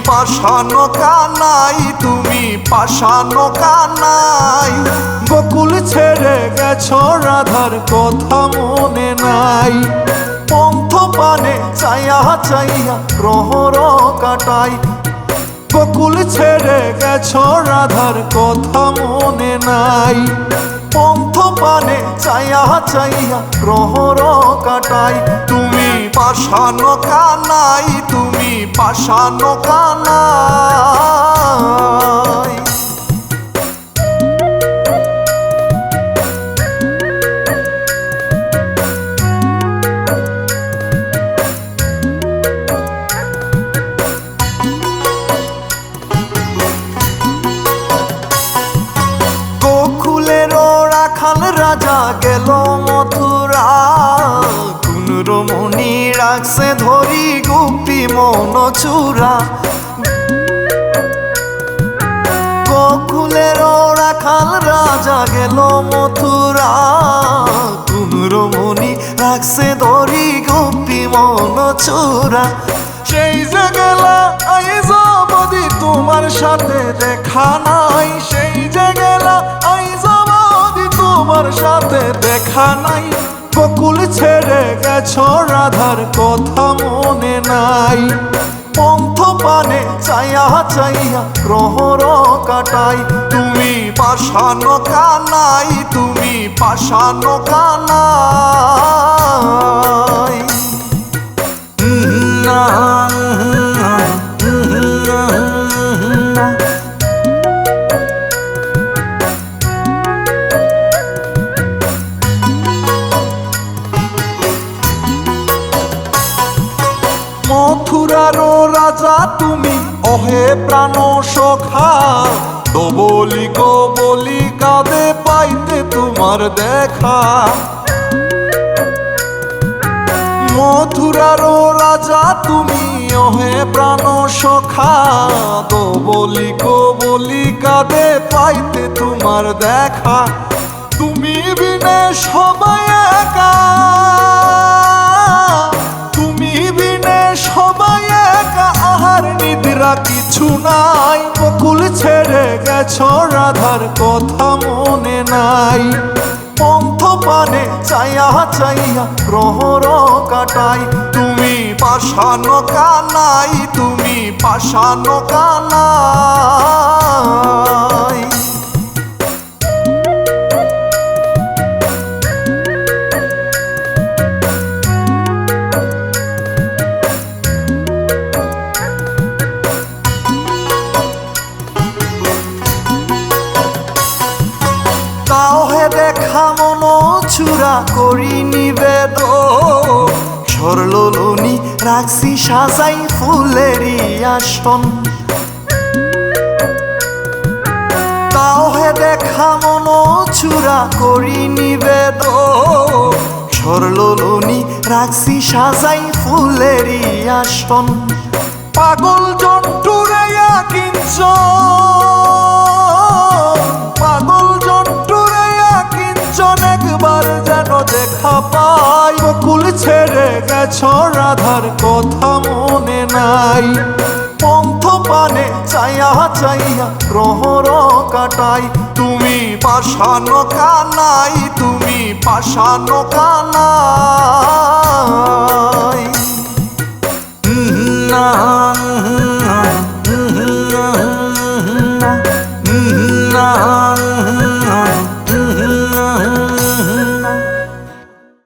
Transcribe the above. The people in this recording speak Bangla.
পাষানো কানাই, তুমি পাষানো কানাই, গোকুল ছেড়ে গেছো রাধার কথা মনে নাই। পন্থ পানে চাইয়া চাইয়া প্রহর কাটাই, গোকুল ছেড়ে গেছো রাধার কথা মনে নাই। পন্থ পানে চাইয়া চাইয়া প্রহর কাটাই, তুমি পাষানো কানাই, তুমি পাষানো কানাই। গোকুলেরও রাখাল রাজা গেল মথুরা, কোন রমণী রাখছে ধরি গোপী মন চূড়া। গোকুলেরও রাখাল রাজা গেল মথুরা, কোন রমণী রাখছে ধরি গোপী মন চূড়া। সেই যে গেলা আইজ অবধি তোমার সাথে দেখা নাই, সেই যে গেলা আইজ অবধি তোমার সাথে দেখা নাই। গোকুল ছেড়ে গেছো রাধার কথা মনে নাই। পন্থ পানে চাইয়া চাইয়া প্রহর কাটাই, তুমি পাষানো কানাই, তুমি পাষানো কানাই। মথুরারও রাজা তুমি অহে প্রাণ সখা, দবলি কবলি কাঁদে পাইতে তোমার দেখা। মথুরারও রাজা তুমি অহে প্রাণ সখা, দবলি কবলি কাঁদে পাইতে তোমার দেখা। তুমি বিনে সবাই একা, তুমি বিনে সবাই একা, আহার নিদ্রা কিছু নাই। গোকুল ছেড়ে গেছো রাধার কথা মনে নাই। পন্থ পানে চাইয়া চাইয়া প্রহর কাটাই, তুমি পাষানো কানাই, তুমি পাষানো কানাই। তাওহে দেখা মন চূড়া করি নিবেদন, সরলুনি রাখছি সাজাই ফুলেরই আসন। তাওহে দেখা মন চূড়া করি নিবেদন, সরলুনি রাখছি সাজাই ফুলেরই আসন। পাগল জন্টুরে কিঞ্চন, পাগল জন্টুরে কিঞ্চন, একবার যেন দেখা পাই। গোকুল ছেড়ে গেছো রাধার কথা মনে নাই। পন্থ পানে চাইয়া চাইয়া প্রহর কাটাই, তুমি পাষানো কানাই, তুমি পাষানো কানাই।